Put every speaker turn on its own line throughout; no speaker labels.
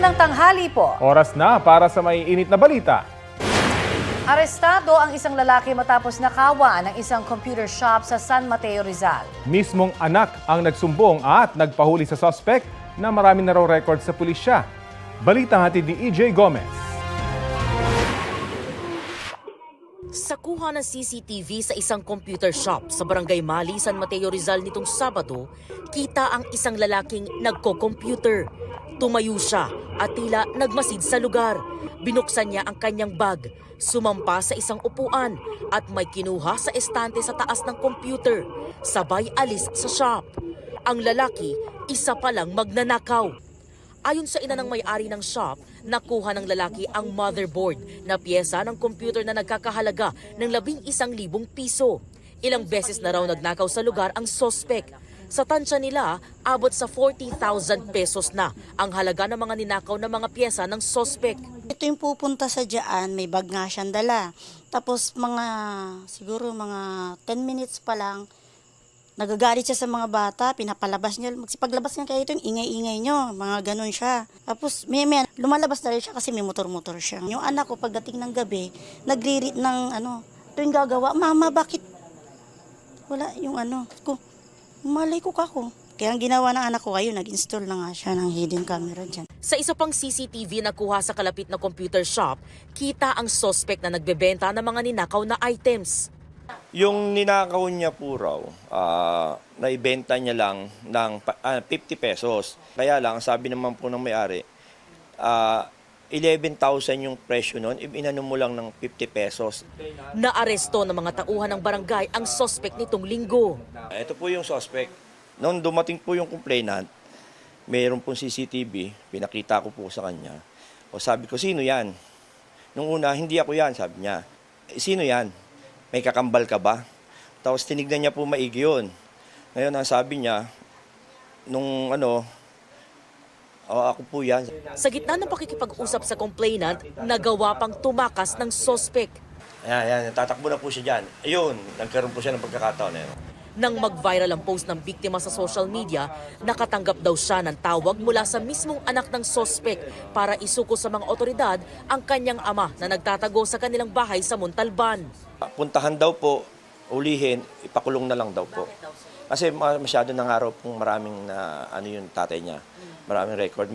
Magandang tanghali po.
Oras na para sa may init na balita.
Arestado ang isang lalaki matapos nakawa ng isang computer shop sa San Mateo, Rizal.
Mismong anak ang nagsumbong at nagpahuli sa suspect na maraming naro-record sa pulisya. Balita hatid ni EJ Gomez.
Sa kuha ng CCTV sa isang computer shop sa Barangay Mali, San Mateo, Rizal nitong Sabado, kita ang isang lalaking nagko-computer. Tumayo siya at tila nagmasid sa lugar. Binuksan niya ang kanyang bag, sumampa sa isang upuan at may kinuha sa estante sa taas ng computer. Sabay alis sa shop. Ang lalaki, isa pa lang magnanakaw. Ayon sa ina ng may-ari ng shop, nakuha ng lalaki ang motherboard na piyesa ng computer na nagkakahalaga ng 11,000 piso. Ilang beses na raw nagnakaw sa lugar ang suspect. Sa tansya nila, abot sa 40,000 pesos na ang halaga ng mga ninakaw na mga piyesa ng suspect.
Ito yung pupunta sa dyan, may bag nga siyang dala. Tapos siguro mga 10 minutes pa lang, nagagalit siya sa mga bata, pinapalabas niya. Magsipaglabas niya kayo ito, yung ingay-ingay nyo, mga ganun siya. Tapos may lumalabas na rin siya kasi may motor-motor siya. Yung anak ko pagdating ng gabi, nagririt ng ito yung gagawa, Mama, bakit wala yung malay ko kako. Kaya ang ginawa ng anak ko kayo, nag-install na nga siya ng hidden camera dyan.
Sa isa pang CCTV na kuha sa kalapit na computer shop, kita ang suspect na nagbebenta ng mga ninakaw na items.
Yung ninakaw niya po raw, naibenta niya lang ng 50 pesos. Kaya lang, sabi naman po ng may-ari, 11,000 yung presyo nun, inano mo lang ng 50 pesos.
Naaresto ng mga tauhan ng barangay ang suspect nitong linggo.
Ito po yung suspect. Noong dumating po yung complainant, mayroon pong CCTV, pinakita ko po sa kanya. O sabi ko, sino yan? Nung una, hindi ako yan, sabi niya. Sino yan? May kakambal ka ba? Tapos tinignan niya po maigi yun. Ngayon, ang sabi niya, ako po yan.
Sa gitna ng pakikipag-usap sa complainant, nagawa pang tumakas ng suspect.
Ayan, tatakbo na po siya dyan. Ayun, nagkaroon po siya ng pagkakataon na yun.
Nang mag-viral ang post ng biktima sa social media, nakatanggap daw siya ng tawag mula sa mismong anak ng suspect para isuko sa mga otoridad ang kanyang ama na nagtatago sa kanilang bahay sa Montalban.
Puntahan daw po, ulihin, ipakulong na lang daw po. Kasi masyado ng araw pong maraming yung tatay niya, maraming record.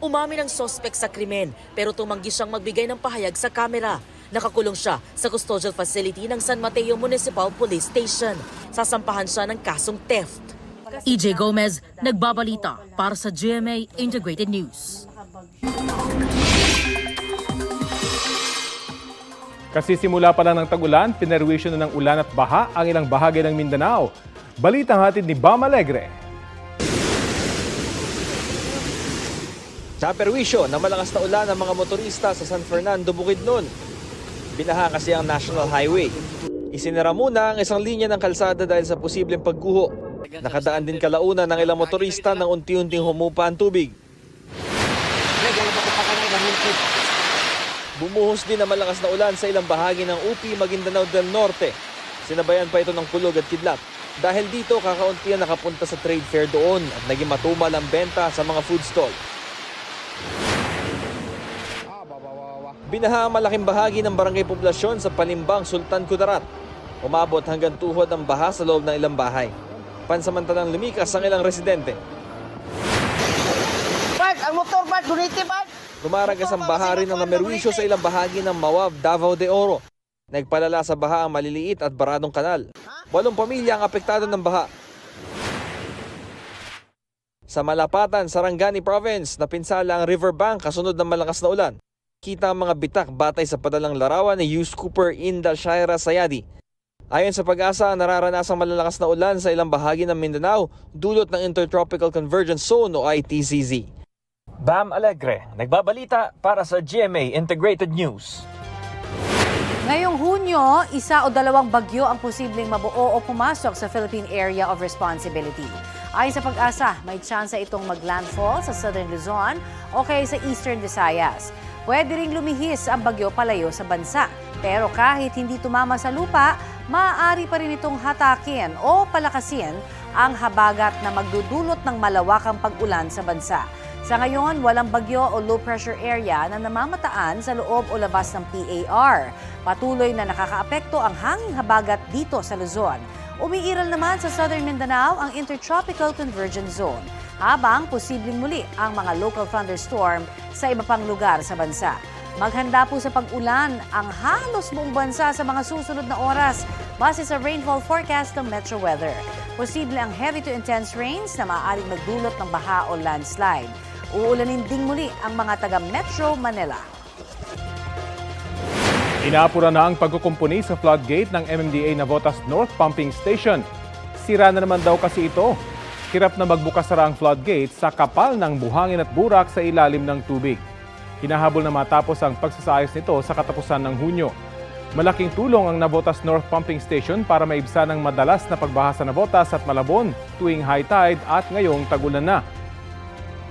Umamin ang suspect sa krimen pero tumanggi siyang magbigay ng pahayag sa kamera. Nakakulong siya sa custodial facility ng San Mateo Municipal Police Station. Sasampahan siya ng kasong theft. EJ Gomez, nagbabalita para sa GMA Integrated News.
Kasi simula pa lang ng tag-ulan, pinerwisyo na ng ulan at baha ang ilang bahagi ng Mindanao. Balitang hatid ni Bam Alegre.
Naperwisyo na malakas na ulan ang mga motorista sa San Fernando, Bukidnon. Binaha kasi ang National Highway. Isinara muna ang isang linya ng kalsada dahil sa posibleng pagguho. Nakadaan din kalaunan ng ilang motorista nang unti-unting humupa ang tubig. Bumuhos din ang malakas na ulan sa ilang bahagi ng UP, Maguindanao del Norte. Sinabayan pa ito ng kulog at kidlat. Dahil dito, kakaunti ang nakapunta sa trade fair doon at naging matumal ang benta sa mga food stall. Binaha ang malaking bahagi ng barangay poblasyon sa Palimbang, Sultan Kudarat. Umabot hanggang tuhod ang baha sa loob ng ilang bahay. Pansamantalang lumikas ang ilang residente. Lumaragas ang baha rin ng namerwisyo sa ilang bahagi ng Mawab, Davao de Oro. Nagpalala sa baha ang maliliit at baradong kanal. 8 pamilya ang apektado ng baha. Sa Malapatan, Sarangani Province, napinsala ang riverbank kasunod ng malakas na ulan. Kita ang mga bitak batay sa padalang larawan ni Yus Cooper Inda Shaira Sayadi. Ayon sa Pag-asa, nararanasang malalakas na ulan sa ilang bahagi ng Mindanao dulot ng Intertropical Convergence Zone o ITCZ.
Bam Alegre, nagbabalita para sa GMA Integrated News.
Ngayong Hunyo, 1 o 2 bagyo ang posibleng mabuo o pumasok sa Philippine Area of Responsibility. Ayon sa Pag-asa, may tsansa itong maglandfall sa Southern Luzon o kaya sa Eastern Visayas. Pwede ring lumihis ang bagyo palayo sa bansa. Pero kahit hindi tumama sa lupa, maaari pa rin itong hatakin o palakasin ang habagat na magdudulot ng malawakang pag-ulan sa bansa. Sa ngayon, walang bagyo o low pressure area na namamataan sa loob o labas ng PAR. Patuloy na nakakaapekto ang hanging habagat dito sa Luzon. Umiiral naman sa Southern Mindanao ang Intertropical Convergence Zone, habang posibleng muli ang mga local thunderstorm sa iba pang lugar sa bansa. Maghanda po sa pag-ulan ang halos buong bansa sa mga susunod na oras base sa rainfall forecast ng Metro Weather. Posible ang heavy to intense rains na maaaring magdulot ng baha o landslide. Uulanin ding muli ang mga taga Metro Manila.
Inaapura na ang pagkukumpuni sa floodgate ng MMDA Navotas North Pumping Station. Sira na naman daw kasi ito. Hirap na magbukas sara ang floodgate sa kapal ng buhangin at burak sa ilalim ng tubig. Hinahabol na matapos ang pagsasayos nito sa katapusan ng Hunyo. Malaking tulong ang Navotas North Pumping Station para maibsan ang madalas na pagbaha sa Navotas at Malabon tuwing high tide at ngayong tag-ulan na.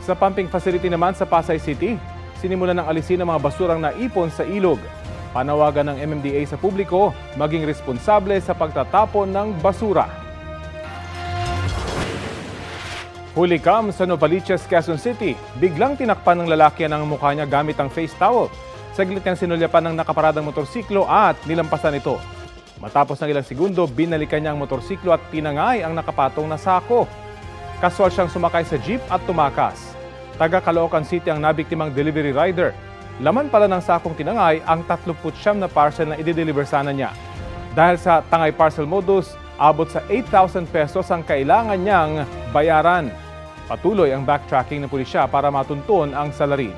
Sa pumping facility naman sa Pasay City, sinimulan ng alisin ang mga basurang naipon sa ilog. Panawagan ng MMDA sa publiko maging responsable sa pagtatapon ng basura. Hulikam sa Novaliches, Quezon City, biglang tinakpan ng lalaki ang mukha niya gamit ang face towel. Saglit niyang sinulyapan ng nakaparadang motorsiklo at nilampasan ito. Matapos ng ilang segundo, binalikan niya ang motorsiklo at tinangay ang nakapatong na sako. Kaswal siyang sumakay sa jeep at tumakas. Taga Caloocan City ang nabiktimang delivery rider. Laman pala ng sakong tinangay ang 39 na parcel na i-deliver sana niya. Dahil sa tangay parcel modus, abot sa 8,000 pesos ang kailangan niyang bayaran. Patuloy ang backtracking ng pulisya para matuntun ang salarin.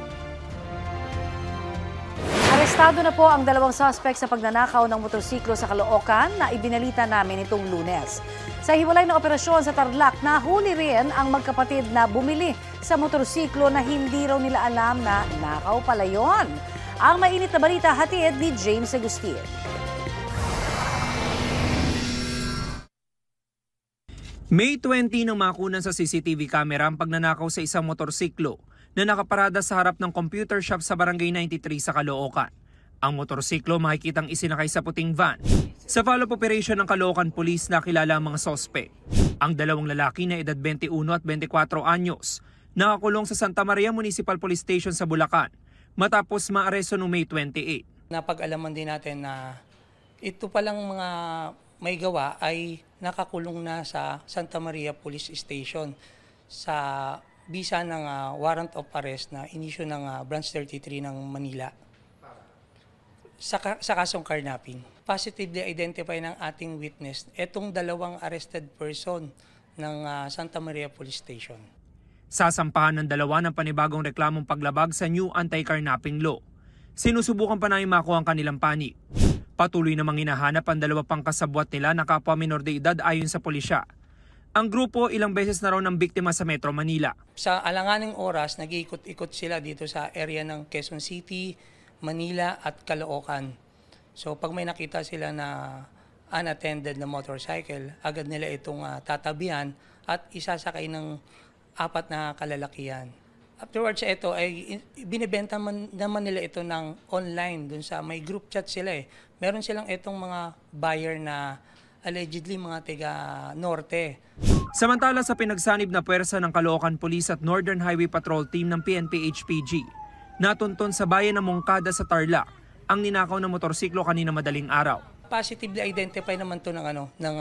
Arestado na po ang dalawang suspect sa pagnanakaw ng motorsiklo sa Caloocan na ibinalita namin itong Lunes. Sa hiwalay na operasyon sa Tarlac, nahuli rin ang magkapatid na bumili sa motorsiklo na hindi raw nila alam na nakaw pala yon. Ang mainit na balita hatid ni James Agustin.
May 20 nang makunan sa CCTV camera ang pagnanakaw sa isang motorsiklo na nakaparada sa harap ng computer shop sa Barangay 93 sa Caloocan. Ang motorsiklo makikitang isinakay sa puting van. Sa follow-up operation ng Caloocan Police, nakilala ang mga sospek. Ang dalawang lalaki na edad 21 at 24 anyos, nakakulong sa Santa Maria Municipal Police Station sa Bulacan matapos maaresto noong May 28.
Napag-alaman din natin na ito palang mga may gawa ay nakakulong na sa Santa Maria Police Station sa bisa ng warrant of arrest na inisyu ng Branch 33 ng Manila sa kasong carnapping. Positively identify ng ating witness itong dalawang arrested person ng Santa Maria Police Station.
Sasampahan ng dalawa ng panibagong reklamong paglabag sa new anti-carnapping law. Sinusubukan pa namin makuha ang kanilang panig. Patuloy namang hinahanap ang dalawa pang kasabwat nila na kapwa minor de edad ayon sa pulisya. Ang grupo ilang beses na raw ng biktima sa Metro Manila.
Sa alanganing oras, nag-iikot-ikot sila dito sa area ng Quezon City, Manila at Caloocan. So pag may nakita sila na unattended na motorcycle, agad nila itong tatabihan at isasakay ng 4 na kalalakihan. Afterwards ito ay binibenta naman nila ito ng online dun sa may group chat sila eh. Meron silang itong mga buyer na allegedly mga taga Norte.
Samantala sa pinagsanib na puwersa ng Caloocan Police at Northern Highway Patrol Team ng PNP-HPG, natunton sa bayan ng Moncada sa Tarlac ang ninakaw ng motorsiklo kanina madaling araw.
Positively identify naman to ng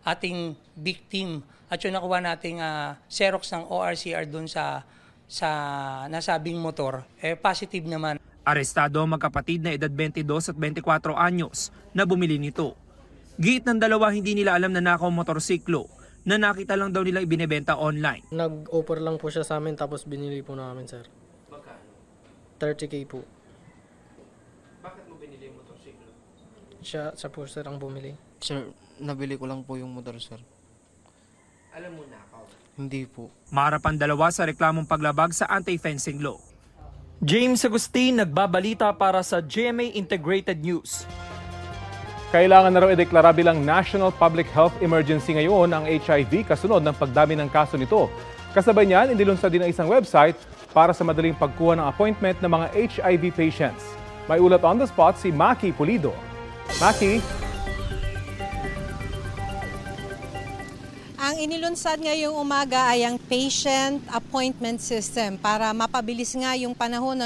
ating victim at yung nakuha nating Xerox ng ORCR dun sa nasabing motor, positive naman.
Arestado ang magkapatid na edad 22 at 24 anyos na bumili nito. Giit ng dalawa hindi nila alam na nakaw motorsiklo na nakita lang daw nila ibinebenta online.
Nag-offer lang po siya sa amin tapos binili po namin, sir.
Magkano?
30K po.
Bakit mo binili yung motorsiklo?
Siya po, sir, ang bumili.
Sir, nabili ko lang po yung motor, sir.
Alam mo nakaw?
Hindi po.
Maharap ang dalawa sa reklamong paglabag sa anti-fencing law. James Agustin, nagbabalita para sa GMA Integrated News.
Kailangan na raw ideklara bilang National Public Health Emergency ngayon ang HIV kasunod ng pagdami ng kaso nito. Kasabay niyan, inilunsad din ang isang website para sa madaling pagkuha ng appointment ng mga HIV patients. May ulat on the spot si Maki Pulido. Maki?
Ang inilunsad ngayong umaga ay ang patient appointment system para mapabilis nga yung panahon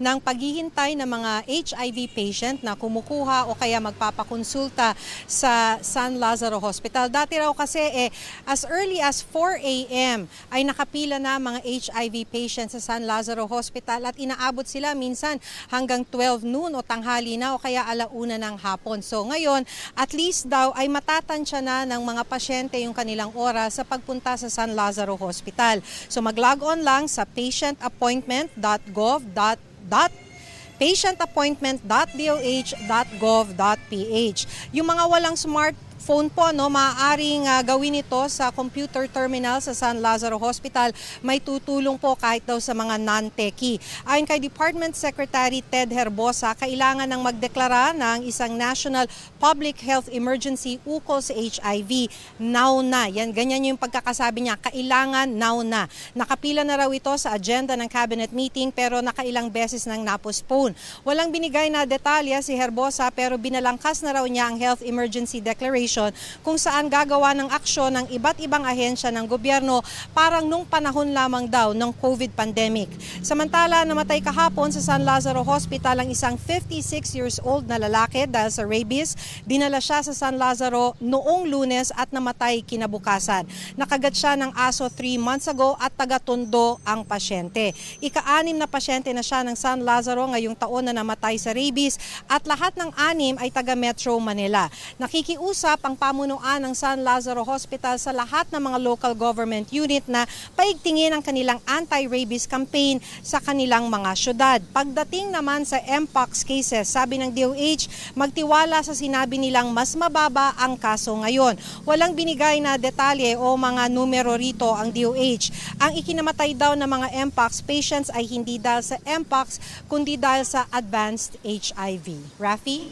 ng paghihintay ng mga HIV patient na kumukuha o kaya magpapakonsulta sa San Lazaro Hospital. Dati raw kasi as early as 4 a.m. ay nakapila na mga HIV patients sa San Lazaro Hospital at inaabot sila minsan hanggang 12 noon o tanghali na o kaya alauna ng hapon. So ngayon, at least daw ay matatansya na ng mga pasyente yung kanilang oras sa pagpunta sa San Lazaro Hospital. So mag-log on lang sa patientappointment.doh.ph. Yung mga walang smartphone po, maaaring gawin ito sa computer terminal sa San Lazaro Hospital. May tutulong po kahit daw sa mga non-techie. Ayon kay Department Secretary Ted Herbosa, kailangan ng magdeklara ng isang national public health emergency ukol sa HIV. Now na. Yan, ganyan yung pagkakasabi niya. Kailangan now na. Nakapila na raw ito sa agenda ng cabinet meeting pero nakailang beses nang napostpone. Walang binigay na detalye si Herbosa pero binalangkas na raw niya ang health emergency declaration kung saan gagawa ng aksyon ng iba't ibang ahensya ng gobyerno parang nung panahon lamang daw ng COVID pandemic. Samantala, namatay kahapon sa San Lazaro Hospital ang isang 56 years old na lalaki dahil sa rabies. Dinala siya sa San Lazaro noong Lunes at namatay kinabukasan. Nakagat siya ng aso 3 months ago at taga-Tondo ang pasyente. Ika-6 na pasyente na siya ng San Lazaro ngayong taon na namatay sa rabies at lahat ng 6 ay taga Metro Manila. Nakikiusap ang pamunuan ng San Lazaro Hospital sa lahat ng mga local government unit na paigtingin ang kanilang anti-rabies campaign sa kanilang mga syudad. Pagdating naman sa Mpox cases, sabi ng DOH, magtiwala sa sinabi nilang mas mababa ang kaso ngayon. Walang binigay na detalye o mga numero rito ang DOH. Ang ikinamatay daw ng mga Mpox patients ay hindi dahil sa Mpox, kundi dahil sa advanced HIV. Rafi?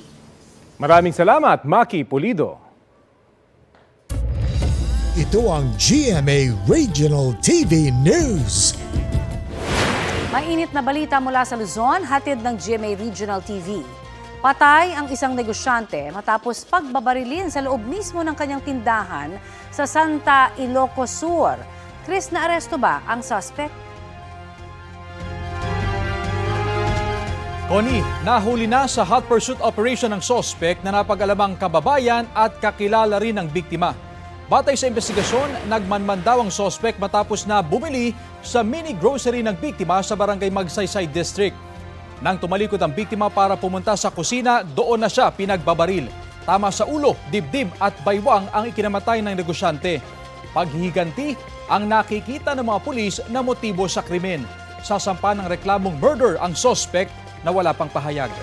Maraming salamat, Maki Pulido.
Ito ang GMA Regional TV News.
Mainit na balita mula sa Luzon, hatid ng GMA Regional TV. Patay ang isang negosyante matapos pagbabarilin sa loob mismo ng kanyang tindahan sa Santa Ilocos Sur. Chris, naaresto ba ang suspect?
Connie, nahuli na sa hot pursuit operation ng suspect na napag-alamang kababayan at kakilala rin ng biktima. Batay sa investigasyon, nagmanman daw ang suspect matapos na bumili sa mini grocery ng biktima sa barangay Magsaysay District. Nang tumalikod ang biktima para pumunta sa kusina, doon na siya pinagbabaril. Tama sa ulo, dibdib at baywang ang ikinamatay ng negosyante. Paghihiganti ang nakikita ng mga pulis na motibo sa krimen. Sasampa ng reklamong murder ang suspect na wala pang pahayag.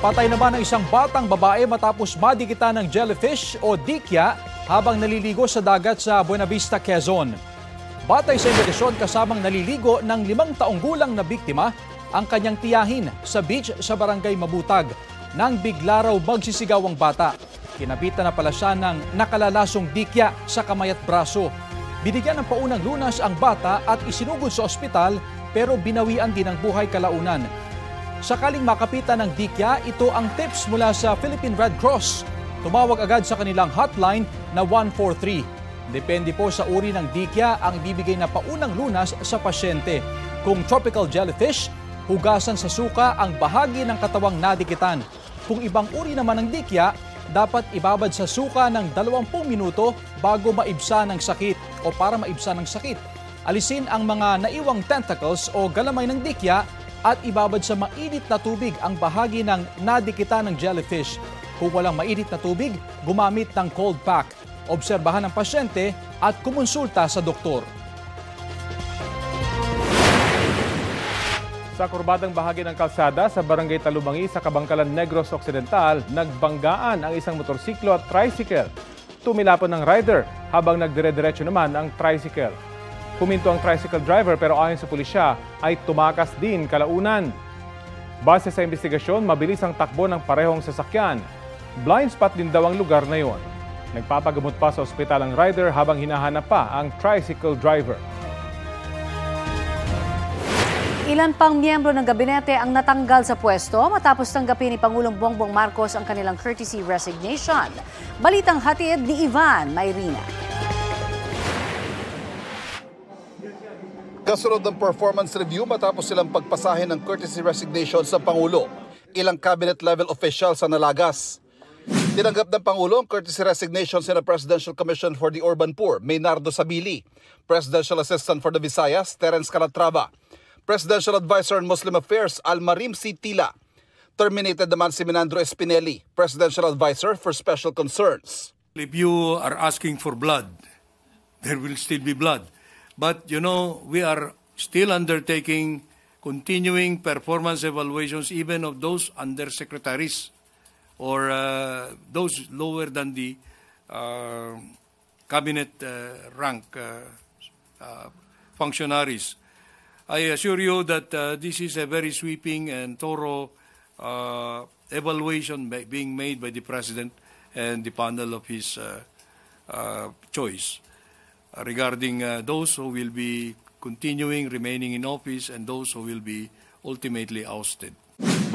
Patay naman ang isang batang babae matapos madikitan ng jellyfish o dikya habang naliligo sa dagat sa Buena Vista, Quezon. Batay sa investigasyon, kasamang naliligo ng 5 taong gulang na biktima ang kanyang tiyahin sa beach sa barangay Mabutag nang bigla raw magsisigaw ang bata. Kinabitan na pala siya ng nakalalasong dikya sa kamay at braso. Binigyan ng paunang lunas ang bata at isinugod sa ospital pero binawian din ang buhay kalaunan. Sakaling makapitan ng dikya, ito ang tips mula sa Philippine Red Cross. Tumawag agad sa kanilang hotline na 143. Depende po sa uri ng dikya ang bibigay na paunang lunas sa pasyente. Kung tropical jellyfish, hugasan sa suka ang bahagi ng katawang nadikitan. Kung ibang uri naman ng dikya, dapat ibabad sa suka ng 20 minuto bago maibsa ng sakit o para maibsa ng sakit. Alisin ang mga naiwang tentacles o galamay ng dikya at ibabad sa mainit na tubig ang bahagi ng nadikitan ng jellyfish. Kung walang mainit na tubig, gumamit ng cold pack. Obserbahan ang pasyente at kumonsulta sa doktor.
Sa kurbadang bahagi ng kalsada sa Barangay Talubangi sa Kabangkalan Negros Occidental, nagbanggaan ang isang motorsiklo at tricycle. Tumilapon ng rider habang nagdire-diretso naman ang tricycle. Huminto ang tricycle driver pero ayon sa pulisya ay tumakas din kalaunan. Base sa investigasyon, mabilis ang takbo ng parehong sasakyan. Blind spot din daw ang lugar na yon. Nagpapagamot pa sa ospital ang rider habang hinahanap pa ang tricycle driver.
Ilan pang miyembro ng gabinete ang natanggal sa pwesto matapos tanggapin ni Pangulong Bongbong Marcos ang kanilang courtesy resignation. Balitang hatid ni Ivan Mayrina.
Kasunod ng performance review matapos silang pagpasahin ng courtesy resignation sa Pangulo. Ilang cabinet-level officials ang nalagas. Tinanggap ng Pangulo ang courtesy resignation sina Presidential Commission for the Urban Poor, Maynardo Sabili, Presidential Assistant for the Visayas, Terence Calatrava, Presidential Advisor on Muslim Affairs, Almarim C. Tila. Terminated naman si Menandro Espinelli, Presidential Advisor for Special Concerns.
If you are asking for blood, there will still be blood. But we are still undertaking continuing performance evaluations even of those undersecretaries or those lower than the cabinet rank functionaries. I assure you that this is a very sweeping and thorough evaluation being made by the President and the panel of his choice regarding those who will be remaining in office and those who will be ultimately ousted.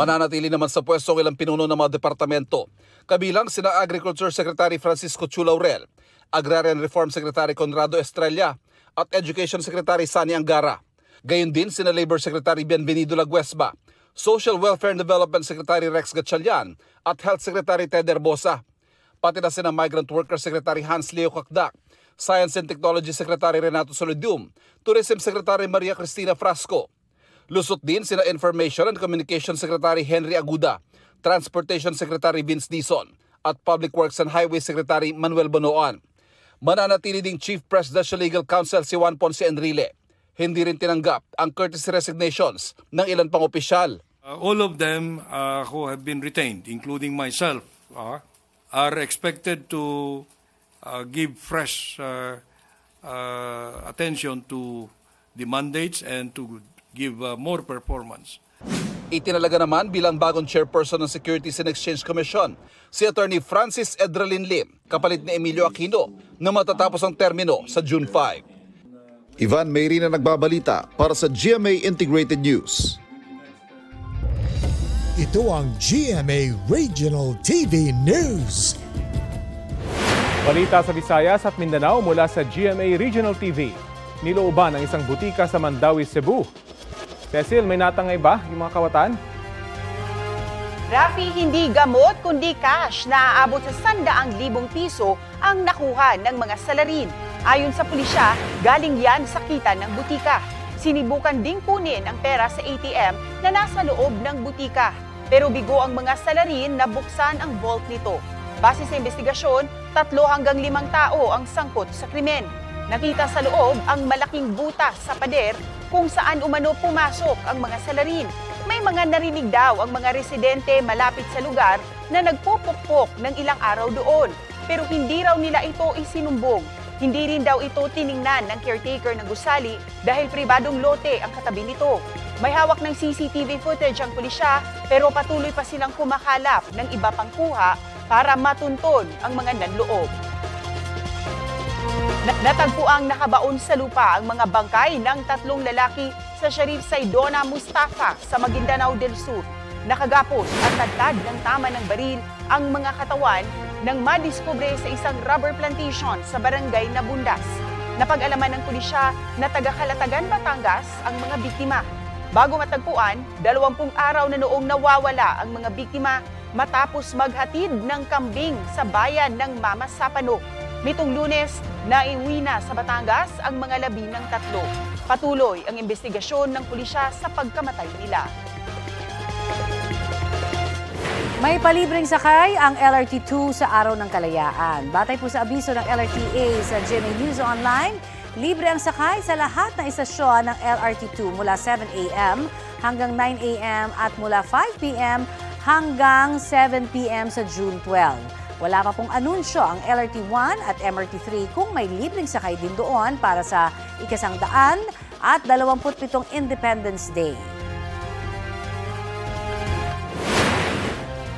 Mananatili naman sa pwesto ang ilang pinuno ng mga departamento, kabilang sina Agriculture Secretary Francisco Chu Laurel, Agrarian Reform Secretary Conrado Estrella at Education Secretary Sani Angara. Gayon din sina Labor Secretary Bienvenido Laguesba, Social Welfare and Development Secretary Rex Gatchalian at Health Secretary Ted Herbosa. Pati na sina Migrant Worker Secretary Hans Leo Cacdac, Science and Technology Secretary Renato Solidium, Tourism Secretary Maria Cristina Frasco. Lusot din sina Information and Communication Secretary Henry Aguda, Transportation Secretary Vince Dizon at Public Works and Highway Secretary Manuel Bonoan. Mananatili ding Chief Presidential Legal Counsel si Juan Ponce Enrile. Hindi rin tinanggap ang courtesy resignations ng ilan pang opisyal.
All of them who have been retained, including myself, are expected to give fresh attention to the mandates and to give more performance.
Itinalaga naman bilang bagong chairperson ng Securities and Exchange Commission si Attorney Francis Edralin Lim, kapalit ni Emilio Aquino, na matatapos ang termino sa June 5.
Ivan Mayrina nagbabalita para sa GMA Integrated News.
Ito ang GMA Regional TV News.
Balita sa Visayas at Mindanao mula sa GMA Regional TV. Nilooban ang isang butika sa Mandawi, Cebu. Cecil, may natangay ba yung mga kawatan?
Rafi, hindi gamot kundi cash na aabot sa 100,000 piso ang nakuha ng mga salarin. Ayon sa pulisya, galing yan sa kita ng butika. Sinibukan ding kunin ang pera sa ATM na nasa loob ng butika. Pero bigo ang mga salarin na buksan ang vault nito. Base sa investigasyon, 3 hanggang 5 tao ang sangkot sa krimen. Nakita sa loob ang malaking butas sa pader kung saan umano pumasok ang mga salarin. May mga narinig daw ang mga residente malapit sa lugar na nagpupukpok ng ilang araw doon. Pero hindi raw nila ito isinumbong. Hindi rin daw ito tiningnan ng caretaker ng gusali dahil pribadong lote ang katabi nito. May hawak ng CCTV footage ang pulisya pero patuloy pa silang kumakalap ng iba pang kuha para matunton ang mga nanloob. Natagpuang nakabaon sa lupa ang mga bangkay ng 3 lalaki sa Sharif Saidona Mustafa sa Maguindanao del Sur. Nakagapos at tadtad ng tama ng baril ang mga katawan nang madiskubre sa isang rubber plantation sa barangay Nabundas. Napag-alaman ng pulisya na taga-Calatagan, Batangas ang mga biktima. Bago matagpuan, 20 araw na noong nawawala ang mga biktima matapos maghatid ng kambing sa bayan ng Mama Sapano. Nitong Lunes, naiuwi na sa Batangas ang mga labi ng 3. Patuloy ang investigasyon ng pulisya sa pagkamatay nila.
May palibreng sakay ang LRT2 sa Araw ng Kalayaan. Batay po sa abiso ng LRTA sa GMA News Online, libre ang sakay sa lahat ng istasyon ng LRT2 mula 7 a.m. hanggang 9 a.m. at mula 5 p.m. hanggang 7 p.m. sa June 12. Wala pa pong anunsyo ang LRT1 at MRT3 kung may libreng sakay din doon para sa ika-100 at 27 Independence Day.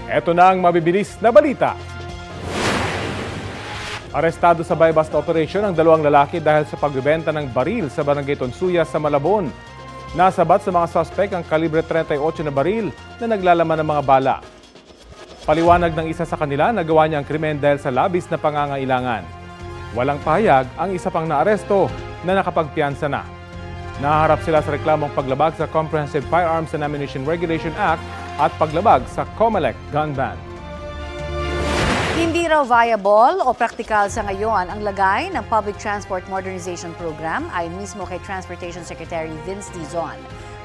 Ito na ang mabibilis na balita. Arestado sa buy-bust operation ang 2 lalaki dahil sa pagbebenta ng baril sa Barangay Tonsuya sa Malabon. Nasabat sa mga suspect ang kalibre 38 na baril na naglalaman ng mga bala. Paliwanag ng isa sa kanila na gawa niya ang krimen dahil sa labis na pangangailangan. Walang pahayag ang isa pang naaresto na nakapagpiyansa na. Naharap sila sa reklamong paglabag sa Comprehensive Firearms and Ammunition Regulation Act at paglabag sa COMELEC gun ban.
Hindi raw viable o praktikal sa ngayon ang lagay ng Public Transport Modernization Program ayon mismo kay Transportation Secretary Vince Dizon.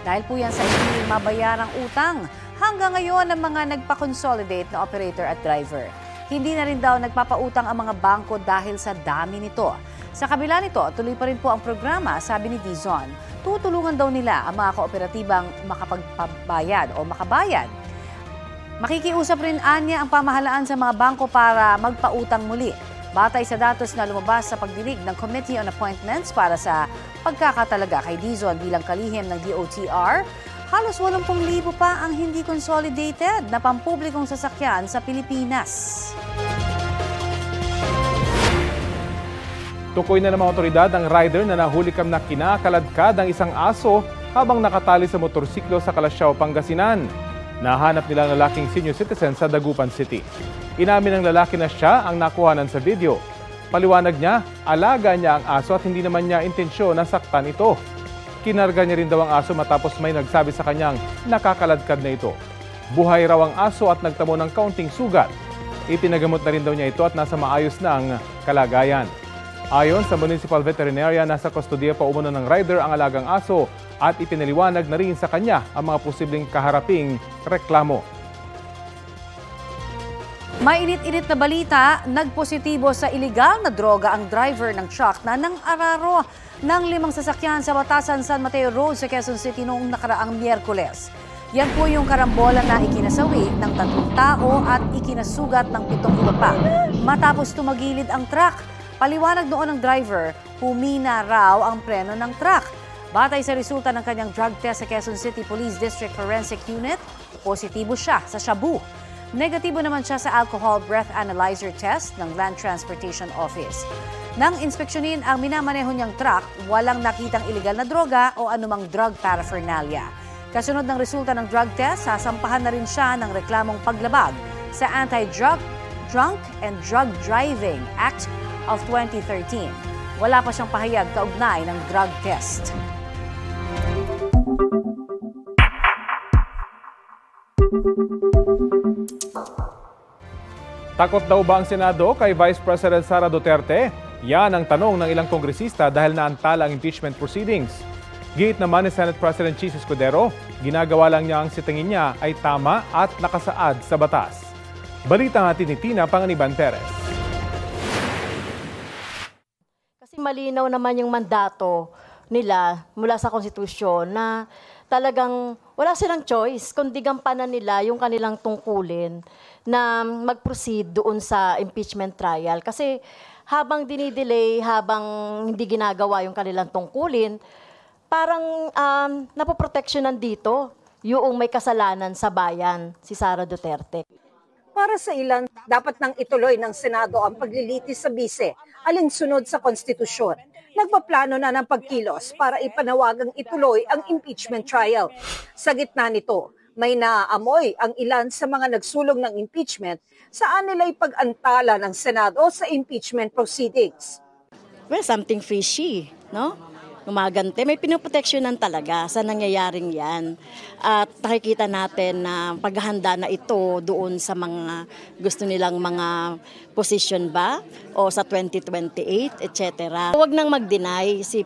Dahil po yan sa hindi mabayarang utang hanggang ngayon ng mga nagpa-consolidate na operator at driver. Hindi na rin daw nagpapautang ang mga bangko dahil sa dami nito. Sa kabila nito, tuloy pa rin po ang programa, sabi ni Dizon. Tutulungan daw nila ang mga kooperatibang makapagpabayad o makabayad. Makikiusap rin anya ang pamahalaan sa mga bangko para magpautang muli. Batay sa datos na lumabas sa pagdinig ng Committee on Appointments para sa pagkakatalaga kay Dizon bilang kalihim ng DOTR, halos 80,000 pa ang hindi consolidated na pampublikong sasakyan sa Pilipinas.
Tukoy na ng mga otoridad ang rider na nahulikam na kinakaladkad ang isang aso habang nakatali sa motorsiklo sa Calasiao, Pangasinan. Nahanap nila ang lalaking senior citizen sa Dagupan City. Inamin ng lalaki na siya ang nakuhanan sa video. Paliwanag niya, alaga niya ang aso at hindi naman niya intensyon na saktan ito. Kinarga niya rin daw ang aso matapos may nagsabi sa kanyang nakakaladkad na ito. Buhay raw ang aso at nagtamo ng kaunting sugat. Ipinagamot na rin daw niya ito at nasa maayos na ang kalagayan. Ayon sa Municipal Veterinarian, nasa kustodiya pa umano ng rider ang alagang aso at ipinaliwanag na rin sa kanya ang mga posibleng kaharaping reklamo.
Mainit-init na balita, nagpositibo sa iligal na droga ang driver ng truck na nang-araro ng 5 sasakyan sa Batasan San Mateo Road sa Quezon City noong nakaraang Miyerkules. Yan po yung karambola na ikinasawi ng 3 tao at ikinasugat ng 7 iba pa. Matapos tumagilid ang truck, paliwanag noon ng driver, humina raw ang preno ng truck. Batay sa resulta ng kanyang drug test sa Quezon City Police District Forensic Unit, positibo siya sa shabu. Negatibo naman siya sa alcohol breath analyzer test ng Land Transportation Office. Nang inspeksyonin ang minamaneho niyang truck, walang nakitang iligal na droga o anumang drug paraphernalia. Kasunod ng resulta ng drug test, sasampahan na rin siya ng reklamong paglabag sa Anti-Drunk and Drug Driving Act of 2013. Wala pa siyang pahayag kaugnay ng drug test.
Takot daw ba ang Senado kay Vice President Sara Duterte? Yan ang tanong ng ilang kongresista dahil naantala ang impeachment proceedings. Giit naman ni Senate President Chis Escudero, ginagawa lang niya ang sitingin niya ay tama at nakasaad sa batas. Balita natin ni Tina Panganiban Perez.
Kasi malinaw naman yung mandato nila mula sa konstitusyon na talagang wala silang choice kundi gampanan nila yung kanilang tungkulin na mag-proceed doon sa impeachment trial. Kasi habang dinidelay, habang hindi ginagawa yung kanilang tungkulin, parang napoproteksyonan dito yung may kasalanan sa bayan, si Sara Duterte.
Para sa ilan, dapat nang ituloy ng Senado ang paglilitis sa bise, alinsunod sa konstitusyon. Nagpaplano na ng pagkilos para ipanawagang ituloy ang impeachment trial. Sa gitna nito, may naaamoy ang ilan sa mga nagsulong ng impeachment saan nila ipag-antala ng Senado sa impeachment proceedings.
Well, something fishy, no? Gumagante, may pinoproteksyonan talaga sa nangyayaring yan. At nakikita natin na paghahanda na ito doon sa mga gusto nilang mga position ba o sa 2028, etc. Huwag nang mag-deny si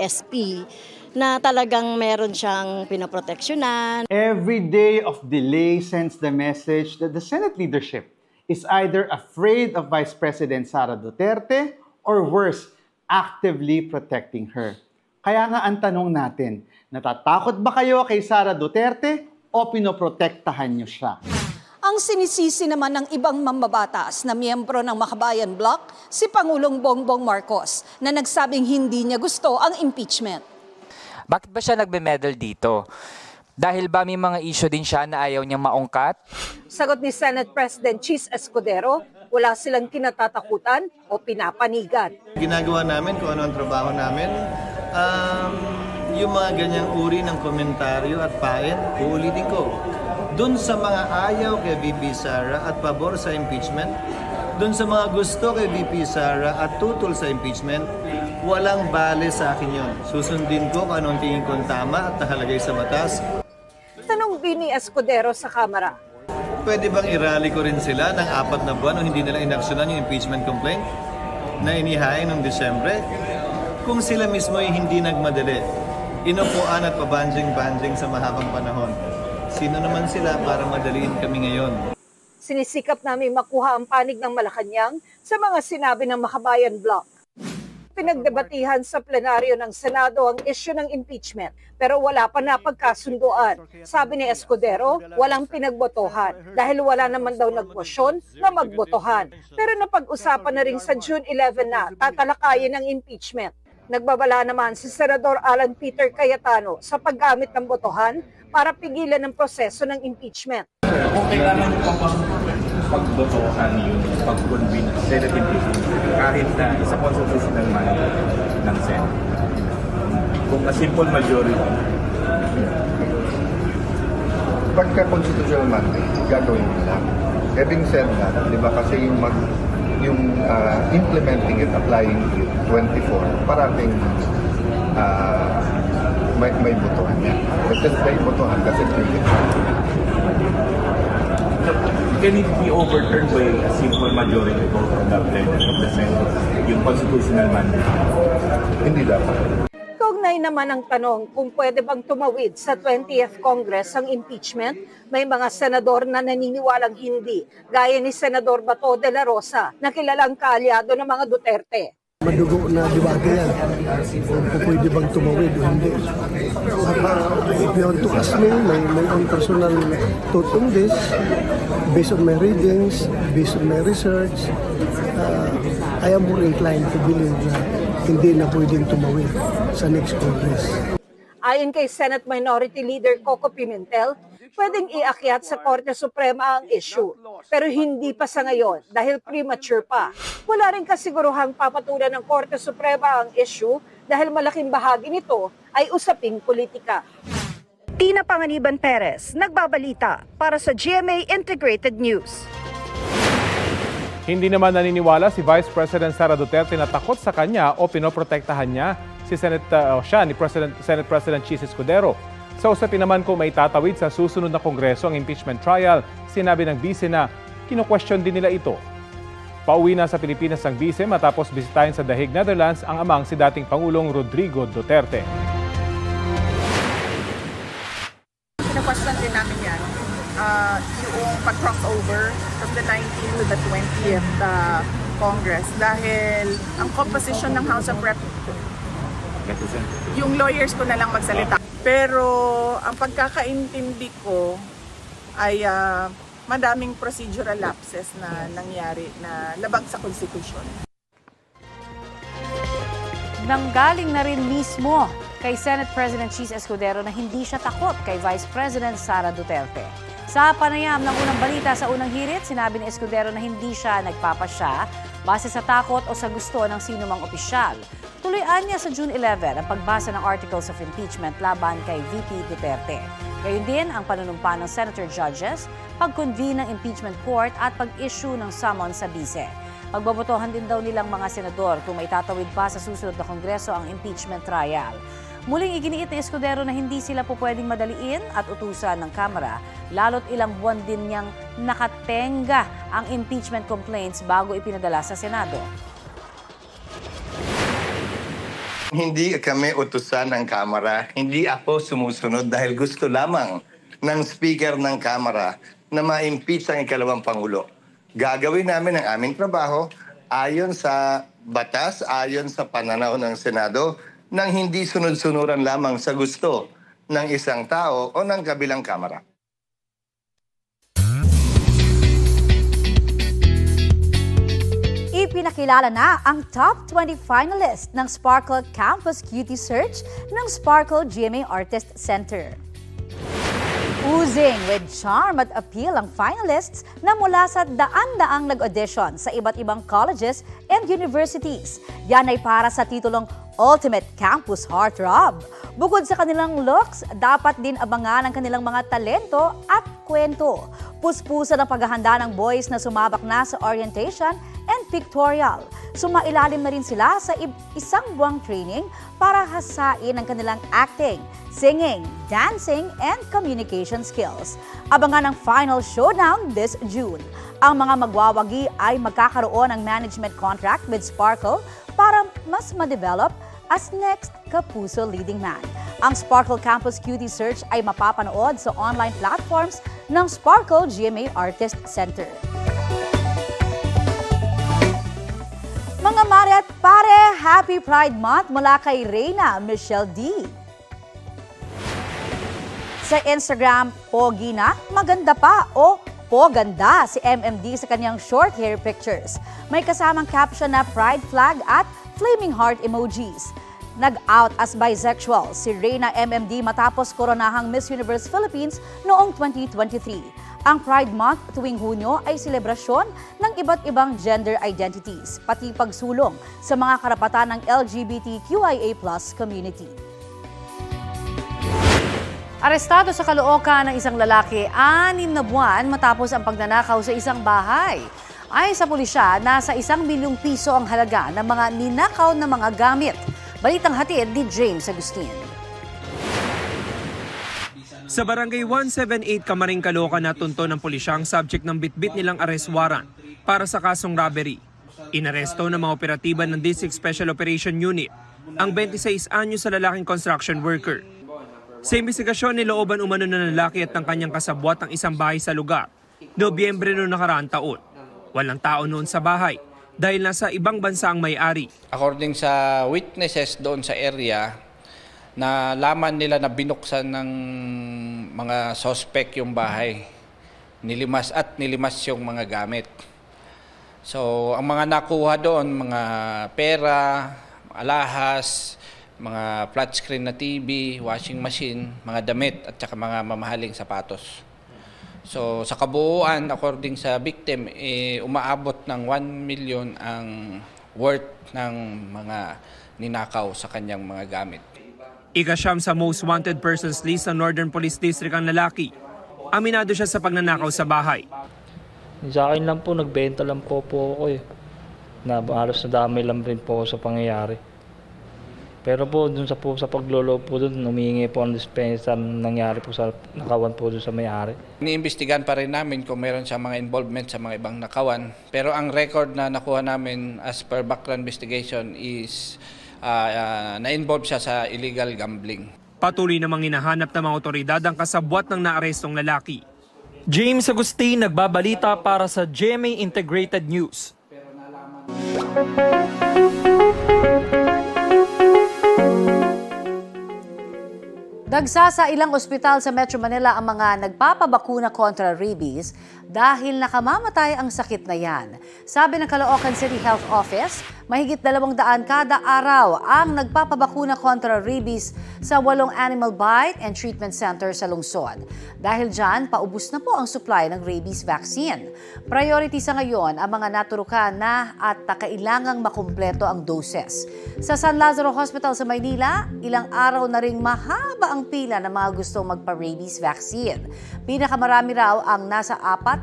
SP na talagang meron siyang pinoproteksyonan.
Every day of delay sends the message that the Senate leadership is either afraid of Vice President Sara Duterte or worse, actively protecting her. Kaya nga ang tanong natin, natatakot ba kayo kay Sara Duterte o pinoprotektahan niyo siya?
Ang sinisisi naman ng ibang mambabatas na miyembro ng Makabayan Bloc, si Pangulong Bongbong Marcos, na nagsabing hindi niya gusto ang impeachment.
Bakit ba siya nagbe-medal dito? Dahil ba may mga issue din siya na ayaw niyang maungkat?
Sagot ni Senate President Chis Escudero, wala silang kinatatakutan o pinapanigan.
Ginagawa namin kung ano ang trabaho namin. Yung mga ganyang uri ng komentaryo at pain, uulitin ko. Doon sa mga ayaw kay VP Sara at pabor sa impeachment, doon sa mga gusto kay VP Sara at tutol sa impeachment, Walang bale sa akin yun. Susundin ko kung anong tingin kong tama at nakalagay sa batas.
Tanong din ni Escudero sa Kamara.
Pwede bang irally ko rin sila ng 4 na buwan o hindi nila inaksyonan yung impeachment complaint na inihain noong Disyembre? Kung sila mismo ay hindi nagmadali, inupuan at pabanjing-banjing sa mahabang panahon, sino naman sila para madaliin kami ngayon?
Sinisikap namin makuha ang panig ng Malacanang sa mga sinabi ng Makabayan Bloc. Pinagdebatihan sa plenaryo ng Senado ang issue ng impeachment pero wala pa napagkasunduan. Sabi ni Escudero, walang pinagbotohan dahil wala naman daw nagmosyon na magbotohan. Pero napag-usapan na rin sa June 11 na tatalakayin ang impeachment. Nagbabala naman si Senador Alan Peter Cayetano sa paggamit ng botohan para pigilan ang proseso ng impeachment.
Kung kailangan pagbotohan yung pag-convene ng Senate impeachment kahit na isa constitutional man ng Senate. Kung a simple majority.
Pagka constitutional mandate, gagawin mo lang. Having said that, di ba kasi yung implementing it, applying it, 24, parating may botohan niya. Kasi may botohan kasi
can it be overturned by a simple majority vote from the plenary of the Senate, yung constitutional mandate?
Hindi dapat.
Kaugnay naman ang tanong kung pwede bang tumawid sa 20th Congress ang impeachment, may mga senador na naniniwalang hindi, gaya ni Senador Bato de la Rosa, na kilalang kaalyado ng mga Duterte.
Madugo na debate yan. Kung pwede bang tumawid o hindi. If you want to ask me, my own personal thought on this, based on my readings, based on my research, I am more inclined to believe na hindi na pwedeng tumawid sa next Congress.
Ayon kay Senate Minority Leader Coco Pimentel, pwedeng iakyat sa Korte Suprema ang issue, pero hindi pa sa ngayon dahil premature pa. Wala rin kasiguruhang papatulan ng Korte Suprema ang issue dahil malaking bahagi nito ay usaping politika. Tina Panganiban Perez, nagbabalita para sa GMA Integrated News.
Hindi naman naniniwala si Vice President Sara Duterte na takot sa kanya o pinoprotektahan niya si Senate President Chis Escudero. Sa usapin naman kung may tatawid sa susunod na Kongreso ang impeachment trial, sinabi ng bise na kino-question din nila ito. Pauwi na sa Pilipinas ang bise matapos bisitahin sa The Hague, Netherlands ang amang si dating Pangulong Rodrigo Duterte.
Kino-question din namin yan. Yung pag-crossover from the 19th to the 20th Congress dahil ang composition ng House of Representatives, yung lawyers ko na lang magsalita. Pero ang pagkakaintindi ko ay madaming procedural lapses na nangyari na labag sa konstitusyon.
Nanggaling na rin mismo kay Senate President Chis Escudero na hindi siya takot kay Vice President Sara Duterte. Sa panayam ng unang balita sa unang hirit, sinabi ni Escudero na hindi siya nagpapasya base sa takot o sa gusto ng sinumang opisyal. Tuloy-an niya sa June 11 ang pagbasa ng Articles of Impeachment laban kay VP Duterte. Gayon din ang panunumpa ng Senator Judges, pag-convene ng impeachment court at pag-issue ng summons sa bise. Pagbabotohan din daw nilang mga senador kung may tatawid pa sa susunod na Kongreso ang impeachment trial. Muling iginiit ni Escudero na hindi sila po pwedeng madaliin at utusan ng Kamara, lalo't ilang buwan din niyang nakatenga ang impeachment complaints bago ipinadala sa Senado.
Hindi kami utusan ng Kamara, hindi ako sumusunod dahil gusto lamang ng Speaker ng Kamara na ma-impeach ang ikalawang Pangulo. Gagawin namin ang aming trabaho ayon sa batas, ayon sa pananaw ng Senado, nang hindi sunod-sunuran lamang sa gusto ng isang tao o ng kabilang Kamara.
Ipinakilala na ang top 20 finalist ng Sparkle Campus Cutie Search ng Sparkle GMA Artist Center. Oozing with charm at appeal ang finalists na mula sa daan-daang nag-audition sa iba't ibang colleges and universities. Yan ay para sa titulong Ultimate Campus Heartthrob. Bukod sa kanilang looks, dapat din abangan ang kanilang mga talento at kwento. Puspusan ang paghahanda ng boys na sumabak na sa orientation and pictorial. Sumailalim na rin sila sa isang buwang training para hasain ang kanilang acting, singing, dancing, and communication skills. Abangan ang final showdown this June. Ang mga magwawagi ay magkakaroon ng management contract with Sparkle para mas ma-develop as next Kapuso leading man. Ang Sparkle Campus Cutie Search ay mapapanood sa online platforms ng Sparkle GMA Artist Center. Mga mare at pare, Happy Pride Month mula kay Reyna Michelle D. Sa Instagram, pogi na, maganda pa o poganda si MMD sa kanyang short hair pictures. May kasamang caption na pride flag at flaming heart emojis. Nag-out as bisexual si Reyna MMD matapos koronahang Miss Universe Philippines noong 2023. Ang Pride Month tuwing Hunyo ay selebrasyon ng iba't ibang gender identities, pati pagsulong sa mga karapatan ng LGBTQIA+ community. Arestado sa Caloocan ng isang lalaki 6 na buwan matapos ang pagnanakaw sa isang bahay. Ayon sa pulisya, nasa 1 milyong piso ang halaga ng mga ninakaw na mga gamit. Balitang hatid ni James Agustin.
Sa Barangay 178 Camaring, Caloocan natunto ng pulisya ang subject ng bitbit nilang arrest warrant para sa kasong robbery. Inaresto ng mga operatiba ng District Special Operation Unit ang 26 anyo sa lalaking construction worker. Sa investigasyon, nilooban umano ng lalaki at ng kanyang kasabwat ang isang bahay sa lugar, Nobyembre noong nakaraang taon. Walang tao noon sa bahay dahil nasa ibang bansa ang may-ari.
According sa witnesses doon sa area, na laman nila na binuksan ng mga suspect yung bahay. Nilimas yung mga gamit. So, ang mga nakuha doon, mga pera, alahas, mga flat screen na TV, washing machine, mga damit at saka mga mamahaling sapatos. So, sa kabuuan, according sa victim, umaabot ng 1 million ang worth ng mga ninakaw sa kanyang mga gamit.
Ika-siyam sa most wanted persons list ng Northern Police District ang lalaki. Aminado siya sa pagnanakaw sa bahay.
Sa akin lang po, nagbenta lang po ako eh. Halos nadamay lang rin po sa pangyayari. Pero po, dun sa pagloloob po dun, humihingi po ang dispensa nangyari po sa nakawan po dun sa may-ari.
Iniimbestigahan pa rin namin kung meron siya mga involvement sa mga ibang nakawan. Pero ang record na nakuha namin as per background investigation is na-involve siya sa illegal gambling.
Patuloy namang hinahanap ng mga otoridad ang kasabwat ng naarestong lalaki. James Agustin, nagbabalita para sa GMA Integrated News.
Dagsa sa ilang ospital sa Metro Manila ang mga nagpapabakuna kontra rabies dahil nakamamatay ang sakit na yan. Sabi ng Caloocan City Health Office, mahigit 200 kada araw ang nagpapabakuna kontra rabies sa 8 animal bite and treatment center sa lungsod. Dahil dyan, paubos na po ang supply ng rabies vaccine. Priority sa ngayon ang mga naturukan na at kailangang makumpleto ang doses. Sa San Lazaro Hospital sa Maynila, ilang araw na ring mahaba ang pila ng mga gustong magpa-rabies vaccine. Pinakamarami raw ang nasa 4,000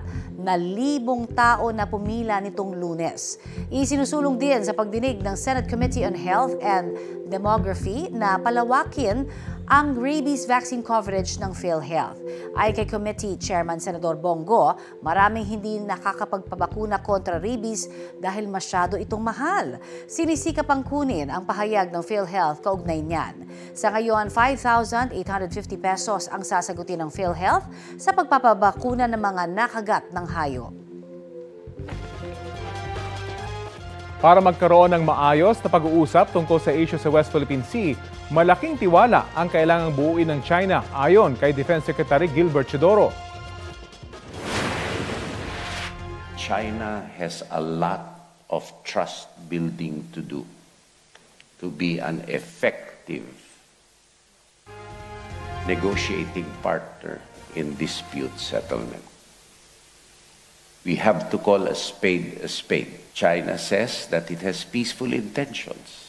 tao na pumila nitong Lunes. Isinusulong din sa pagdinig ng Senate Committee on Health and Demography na palawakin ang rabies vaccine coverage ng PhilHealth. Ay kay Committee Chairman Senador Bongo, maraming hindi nakakapagpabakuna kontra rabies dahil masyado itong mahal. Sinisikap ang kunin ang pahayag ng PhilHealth kaugnay niyan. Sa ngayon, 5,850 pesos ang sasagutin ng PhilHealth sa pagpapabakuna ng mga nakagat ng hayop.
Para magkaroon ng maayos na pag-uusap tungkol sa issue sa West Philippine Sea, malaking tiwala ang kailangang buuin ng China ayon kay Defense Secretary Gilbert Chodoro.
China has a lot of trust building to do to be an effective negotiating partner in dispute settlement. We have to call a spade a spade. China says that it has peaceful intentions.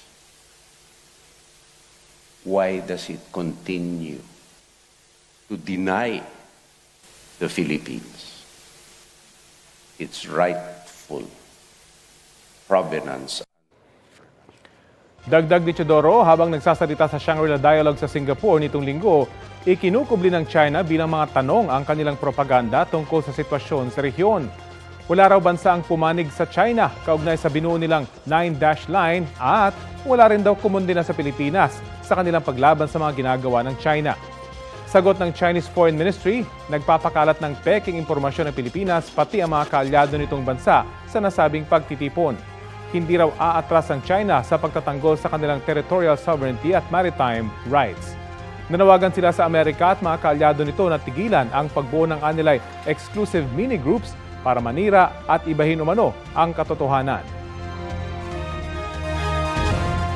Why does it continue to deny the Philippines its rightful provenance.
Dagdag ni Teodoro, habang nagsasalita sa Shangri-La Dialogue sa Singapore nitong linggo, ikinukubli ng China bilang mga tanong ang kanilang propaganda tungkol sa sitwasyon sa rehiyon. Wala raw bansa ang pumanig sa China kaugnay sa binuo nilang 9-dash line at wala rin daw kumundina sa Pilipinas sa kanilang paglaban sa mga ginagawa ng China. Sagot ng Chinese Foreign Ministry, nagpapakalat ng peking impormasyon ng Pilipinas pati ang mga kaalyado nitong bansa sa nasabing pagtitipon. Hindi raw aatras ang China sa pagtatanggol sa kanilang territorial sovereignty at maritime rights. Nanawagan sila sa Amerika at mga kaalyado nito na tigilan ang pagbuo ng anilay exclusive mini-groups para manira at ibahin umano ang katotohanan.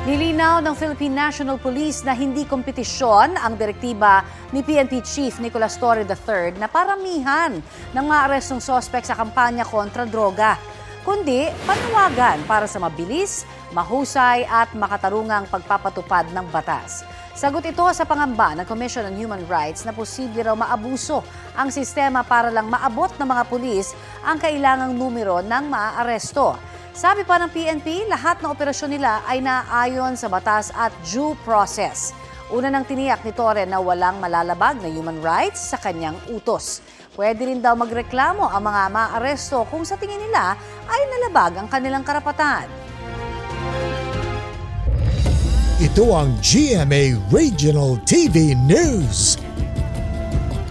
Nilinaw ng Philippine National Police na hindi kompetisyon ang direktiba ni PNP Chief Nicolas Torre III na paramihan ng mga arestong sospek sa kampanya kontra droga, kundi panawagan para sa mabilis, mahusay at makatarungang pagpapatupad ng batas. Sagot ito sa pangamba ng Commission on Human Rights na posible raw maabuso ang sistema para lang maabot ng mga pulis ang kailangang numero ng maaaresto. Sabi pa ng PNP, lahat ng operasyon nila ay naayon sa batas at due process. Una nang tiniyak ni Torre na walang malalabag na human rights sa kanyang utos. Pwede rin daw magreklamo ang mga maaresto kung sa tingin nila ay nalabag ang kanilang karapatan.
Ito ang GMA Regional TV News.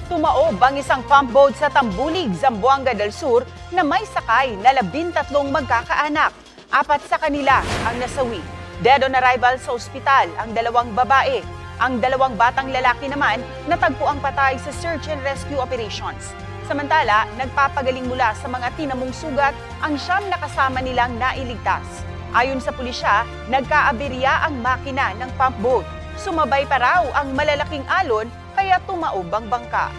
Tumaob ang isang pump boat sa Tambulig, Zamboanga del Sur na may sakay na 13 magkakaanak. 4 sa kanila ang nasawi. Dead on arrival sa ospital ang 2 babae. Ang 2 batang lalaki naman natagpo ang patay sa search and rescue operations. Samantala, nagpapagaling mula sa mga tinamong sugat ang 9 na kasama nilang nailigtas. Ayon sa pulisya, nagkaaberya ang makina ng pump boat. Sumabay pa raw ang malalaking alon kaya tumaob ang bangka.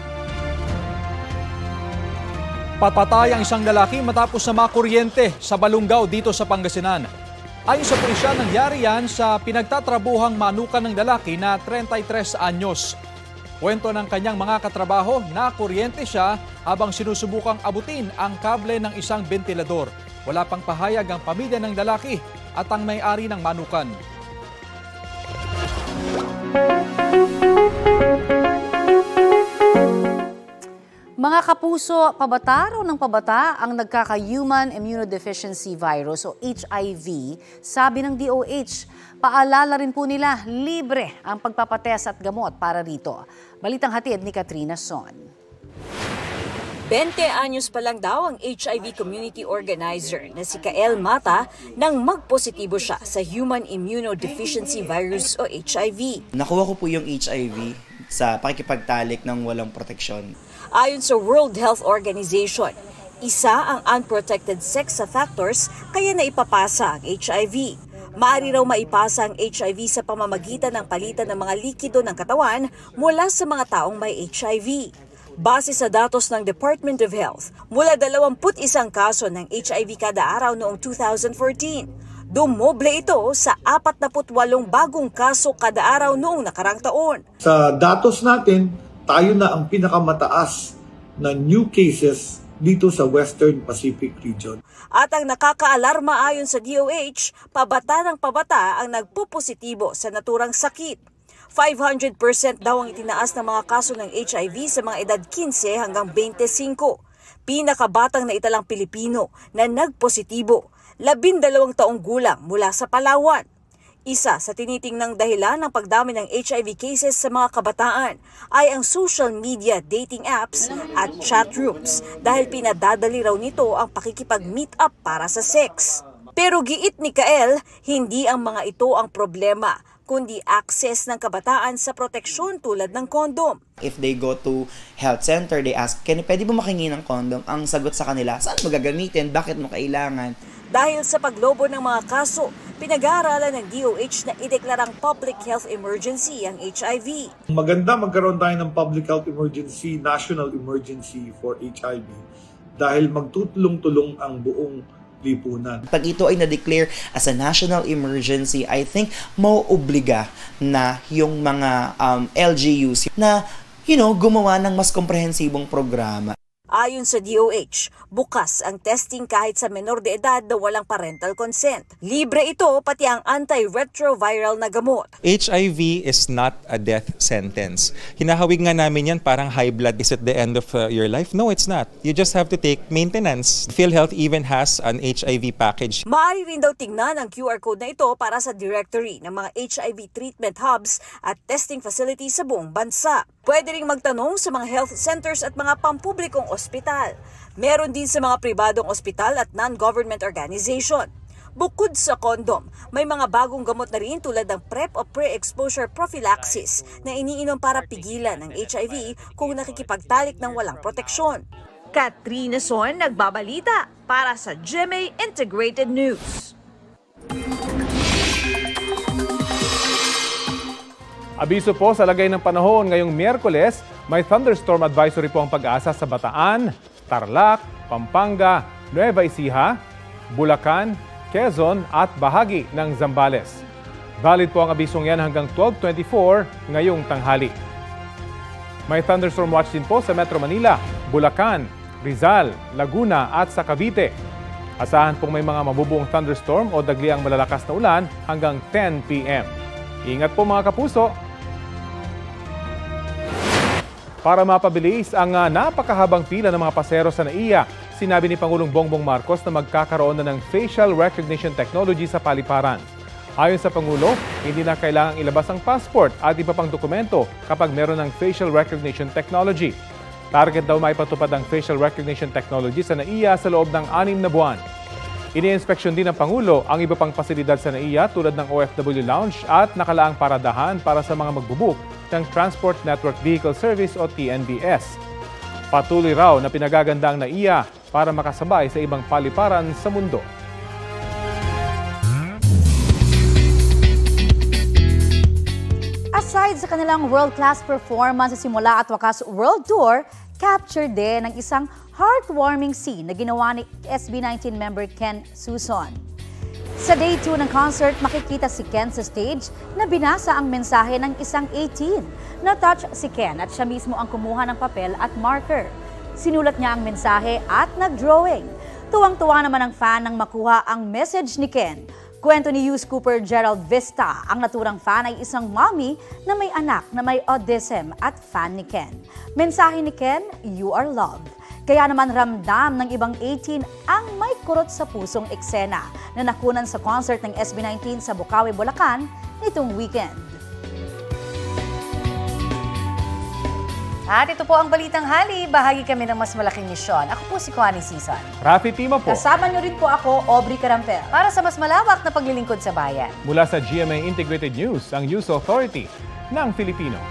Patay ang isang lalaki matapos na makuryente sa Balungaw dito sa Pangasinan. Ayon sa pulisya, nangyari yan sa pinagtatrabuhang manukan ng lalaki na 33 anyos. Kwento ng kanyang mga katrabaho na kuryente siya habang sinusubukang abutin ang kable ng isang bentilador. Wala pang pahayag ang pamilya ng lalaki at ang may-ari ng manukan.
Mga kapuso, pabata ng pabata ang nagkaka-human immunodeficiency virus o HIV, sabi ng DOH. Paalala rin po nila, libre ang pagpapatest at gamot para rito. Balitang hatid ni Katrina Son.
20 anyos pa lang daw ang HIV community organizer na si Kael Mata nang magpositibo siya sa human immunodeficiency virus o HIV.
Nakuha ko po yung HIV sa pakikipagtalik ng walang proteksyon.
Ayon sa World Health Organization, isa ang unprotected sex sa factors kaya naipapasa ang HIV. Maaari raw maipasa ang HIV sa pamamagitan ng palitan ng mga likido ng katawan mula sa mga taong may HIV. Base sa datos ng Department of Health, mula 21 kaso ng HIV kada araw noong 2014. Dumoble ito sa 48 bagong kaso kada araw noong nakarang taon.
Sa datos natin, tayo na ang pinakamataas na new cases dito sa Western Pacific region.
At ang nakakaalarma ayon sa DOH, pabata ng pabata ang nagpupositibo sa naturang sakit. 500% daw ang itinaas ng mga kaso ng HIV sa mga edad 15 hanggang 25. Pinakabatang naitalang Pilipino na nagpositibo, 12 taong gulang mula sa Palawan. Isa sa tinitingnang dahilan ng pagdami ng HIV cases sa mga kabataan ay ang social media dating apps at chat rooms dahil pinadadali raw nito ang pakikipag-meet up para sa sex. Pero giit ni Kael, hindi ang mga ito ang problema, kundi access ng kabataan sa proteksyon tulad ng kondom.
If they go to health center, they ask, pwede ba makingi ng kondom? Ang sagot sa kanila, saan mo gagamitin? Bakit mo kailangan?
Dahil sa paglobo ng mga kaso, pinag-aaralan ng DOH na ideklarang public health emergency ang HIV.
Maganda magkaroon tayo ng public health emergency, national emergency for HIV dahil magtutulong-tulong ang buong lipunan.
Pag ito ay na-declare as a national emergency, I think mauobliga na yung mga LGUs na gumawa ng mas komprehensibong programa.
Ayon sa DOH, bukas ang testing kahit sa menor de edad na walang parental consent. Libre ito pati ang antiretroviral na gamot.
HIV is not a death sentence. Hinahawig nga namin yan parang high blood is at the end of your life. No, it's not. You just have to take maintenance. PhilHealth even has an HIV package.
Maaari rin daw tingnan ang QR code na ito para sa directory ng mga HIV treatment hubs at testing facilities sa buong bansa. Pwede ring magtanong sa mga health centers at mga pampublikong ospital. Meron din sa mga pribadong ospital at non-government organization. Bukod sa kondom, may mga bagong gamot na rin tulad ng PrEP o pre-exposure prophylaxis na iniinom para pigilan ang HIV kung nakikipagtalik ng walang proteksyon. Katrina Son, nagbabalita para sa GMA Integrated News.
Abiso po sa lagay ng panahon ngayong Miyerkules, may thunderstorm advisory po ang Pag-asa sa Bataan, Tarlac, Pampanga, Nueva Ecija, Bulacan, Quezon at bahagi ng Zambales. Valid po ang abisong yan hanggang 12:24 ngayong tanghali. May thunderstorm watch din po sa Metro Manila, Bulacan, Rizal, Laguna at sa Cavite. Asahan pong may mga mabubuong thunderstorm o dagliang malalakas na ulan hanggang 10 p.m. Ingat po mga kapuso! Para mapabilis ang napakahabang pila ng mga pasero sa NAIA, sinabi ni Pangulong Bongbong Marcos na magkakaroon na ng facial recognition technology sa paliparan. Ayon sa Pangulo, hindi na kailangang ilabas ang passport at iba pang dokumento kapag meron ng facial recognition technology. Target daw maipatupad ang facial recognition technology sa NAIA sa loob ng 6 na buwan. Ini-inspeksyon din ng Pangulo ang iba pang pasilidad sa NAIA tulad ng OFW Lounge at nakalaang paradahan para sa mga magbubook ng Transport Network Vehicle Service o TNVS. Patuloy raw na pinagaganda ang NAIA para makasabay sa ibang paliparan sa mundo.
Aside sa kanilang world-class performance sa simula at wakas world tour, capture din ng isang heartwarming scene na ginawa ni SB19 member Ken Suson. Sa day 2 ng concert, makikita si Ken sa stage na binasa ang mensahe ng isang 18. Na-touch si Ken at siya mismo ang kumuha ng papel at marker. Sinulat niya ang mensahe at nag-drawing. Tuwang-tuwa naman ang fan nang makuha ang message ni Ken. Kwento ni Hughes Cooper Gerald Vista, ang naturang fan ay isang mommy na may anak na may autism at fan ni Ken. Mensahe ni Ken, "You are loved." Kaya naman ramdam ng ibang 18 ang may kurot sa pusong eksena na nakunan sa concert ng SB19 sa Bukawi, Bulacan nitong weekend. At ito po ang Balitang Hali. Bahagi kami ng mas malaking misyon. Ako po si Connie Sison.
Rafi Tima po.
Kasama niyo rin po ako, Aubrey Carampel, para sa mas malawak na paglilingkod sa bayan.
Mula sa GMA Integrated News, ang News Authority ng Filipino.